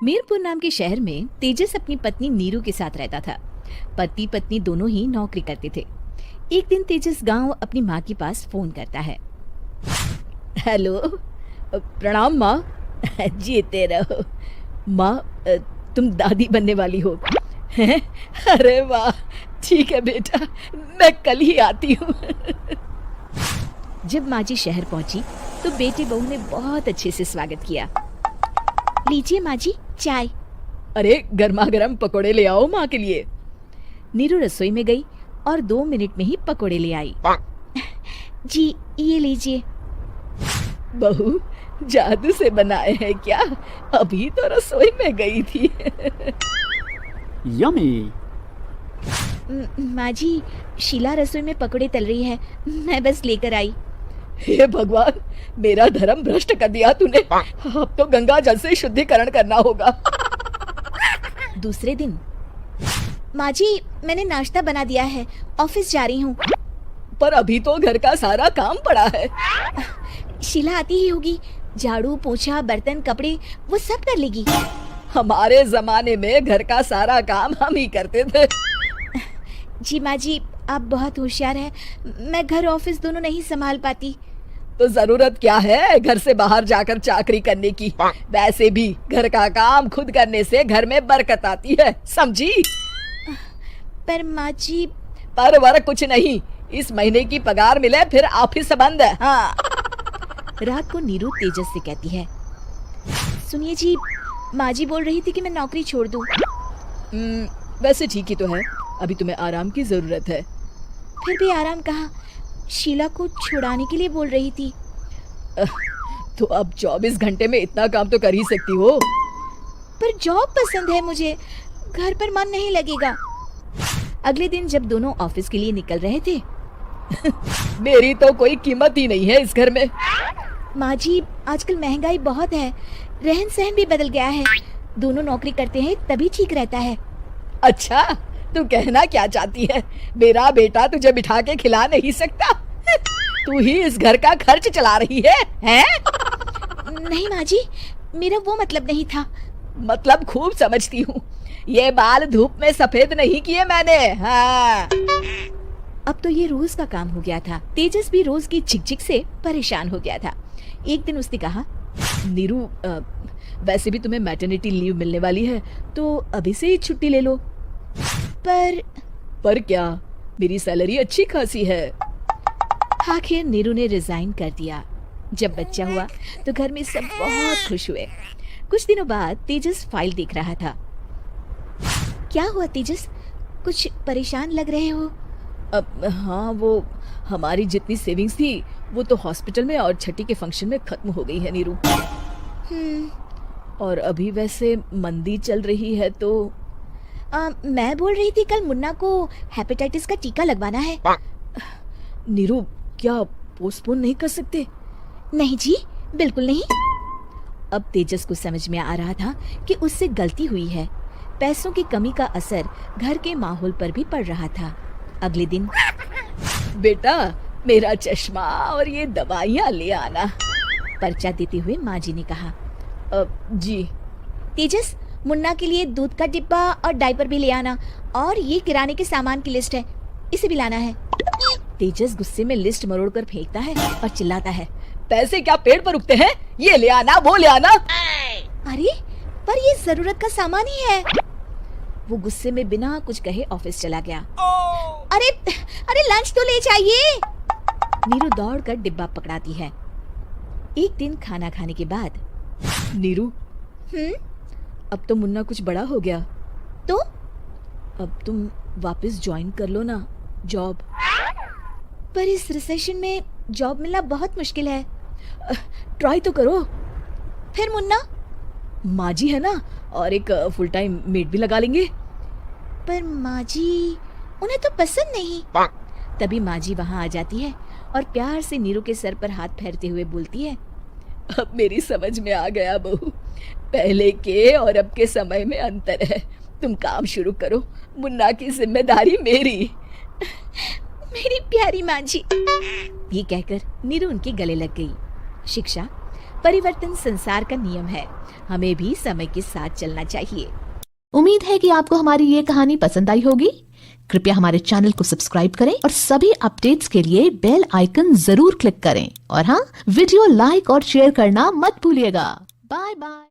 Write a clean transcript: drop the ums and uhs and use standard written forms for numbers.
मीरपुर नाम के शहर में तेजस अपनी पत्नी नीरू के साथ रहता था। पति पत्नी दोनों ही नौकरी करते थे। एक दिन तेजस गांव अपनी माँ के पास फोन करता है। हेलो, प्रणाम माँ। जीते रहो माँ, तुम दादी बनने वाली हो। अरे वाह, ठीक है बेटा, मैं कल ही आती हूँ। जब माँ जी शहर पहुंची तो बेटे बहू ने बहुत अच्छे से स्वागत किया। लीजिए माँ जी चाय। अरे गर्मा गर्म पकोड़े ले आओ माँ के लिए। नीरू रसोई में गई और 2 मिनट में ही पकोड़े ले आई। जी ये लीजिए। बहू जादू से बनाए हैं क्या? अभी तो रसोई में गई थी। यम्मी। माँ जी शीला रसोई में पकोड़े तल रही है, मैं बस लेकर आई। हे भगवान, मेरा धर्म भ्रष्ट कर दिया तूने। अब तो गंगा जल से शुद्धिकरण करना होगा। दूसरे दिन, माँ जी मैंने नाश्ता बना दिया है, ऑफिस जा रही हूँ। पर अभी तो घर का सारा काम पड़ा है। शीला आती ही होगी, झाड़ू पोछा बर्तन कपड़े वो सब कर लेगी। हमारे जमाने में घर का सारा काम हम ही करते थे। जी माँ जी आप बहुत होशियार हैं, मैं घर ऑफिस दोनों नहीं संभाल पाती। तो जरूरत क्या है घर से बाहर जाकर चाकरी करने की? वैसे भी घर का काम खुद करने से घर में बरकत आती है, समझी? पर माँ जी। पर वर कुछ नहीं, इस महीने की पगार मिले फिर ऑफिस बंद है। हाँ। रात को नीरू तेजस से कहती है, सुनिए जी, माँ जी बोल रही थी कि मैं नौकरी छोड़ दूं। वैसे ठीक ही तो है, अभी तुम्हें आराम की जरूरत है। फिर भी आराम कहाँ, शीला को छुड़ाने के लिए बोल रही थी। तो अब 24 घंटे में इतना काम तो कर ही सकती हो। पर जॉब पसंद है मुझे, घर पर मन नहीं लगेगा। अगले दिन जब दोनों ऑफिस के लिए निकल रहे थे, मेरी तो कोई कीमत ही नहीं है इस घर में। माँ जी आजकल महंगाई बहुत है, रहन सहन भी बदल गया है, दोनों नौकरी करते हैं तभी ठीक रहता है। अच्छा, तू कहना क्या चाहती है? मेरा बेटा तुझे बिठा के खिला नहीं सकता? तू ही इस घर का खर्च चला रही है, हैं? नहीं माँ जी, मेरा वो मतलब नहीं था। मतलब खूब समझती हूँ, ये बाल धूप में सफेद नहीं किए मैंने। हाँ। अब तो ये रोज का काम हो गया था। तेजस भी रोज की झिकझिक से परेशान हो गया था। एक दिन उसने कहा, नीरू वैसे भी तुम्हें मैटरनिटी लीव मिलने वाली है, तो अभी से ही छुट्टी ले लो। पर क्या, मेरी सैलरी अच्छी खासी है। आखिर नीरू ने रिजाइन कर दिया। जब बच्चा हुआ तो घर में सब बहुत खुश हुए। कुछ दिनों बाद तेजस फाइल देख रहा था। क्या हुआ तेजस, कुछ परेशान लग रहे हो? हाँ, वो हमारी जितनी सेविंग्स थी वो तो हॉस्पिटल में और छठी के फंक्शन में खत्म हो गई है नीरू। और अभी वैसे मंदी चल रही है तो मैं बोल रही थी कल मुन्ना को हेपेटाइटिस का टीका लगवाना है। नीरू क्या पोस्टपोन नहीं कर सकते? नहीं जी, बिल्कुल नहीं। अब तेजस को समझ में आ रहा था कि उससे गलती हुई है। पैसों की कमी का असर घर के माहौल पर भी पड़ रहा था। अगले दिन, बेटा मेरा चश्मा और ये दवाइयाँ ले आना, पर्चा देते हुए माँ जी ने कहा। जी। तेजस मुन्ना के लिए दूध का डिब्बा और डायपर भी ले आना, और ये किराने के सामान की लिस्ट है, इसे भी लाना है। तेजस गुस्से में लिस्ट मरोड़ कर फेंकता है और चिल्लाता है, पैसे क्या पेड़ पर उगते हैं? ये ले आना वो ले आना। अरे पर ये जरूरत का सामान ही है। वो गुस्से में बिना कुछ कहे ऑफिस चला गया। अरे अरे लंच तो ले जाइए। नीरू दौड़कर डिब्बा पकड़ाती है। एक दिन खाना खाने के बाद, नीरू अब तो मुन्ना कुछ बड़ा हो गया, तो अब तुम वापस ज्वाइन कर लो ना जॉब। पर इस रिसेशन में जॉब मिलना बहुत मुश्किल है। ट्राई तो करो। फिर मुन्ना? माँ जी है ना, और एक फुल टाइम मेड भी लगा लेंगे। पर माँ जी, उन्हें तो पसंद नहीं। तभी माँ जी वहाँ आ जाती है और प्यार से नीरू के सर पर हाथ फेरते हुए बोलती है, अब मेरी समझ में आ गया बहू, पहले के और अब के समय में अंतर है। तुम काम शुरू करो, मुन्ना की जिम्मेदारी मेरी। मेरी प्यारी माँ जी। ये कहकर नीरू उनके गले लग गई। शिक्षा परिवर्तन संसार का नियम है, हमें भी समय के साथ चलना चाहिए। उम्मीद है कि आपको हमारी ये कहानी पसंद आई होगी। कृपया हमारे चैनल को सब्सक्राइब करें और सभी अपडेट्स के लिए बेल आइकन जरूर क्लिक करें। और हाँ, वीडियो लाइक और शेयर करना मत भूलिएगा। Bye bye.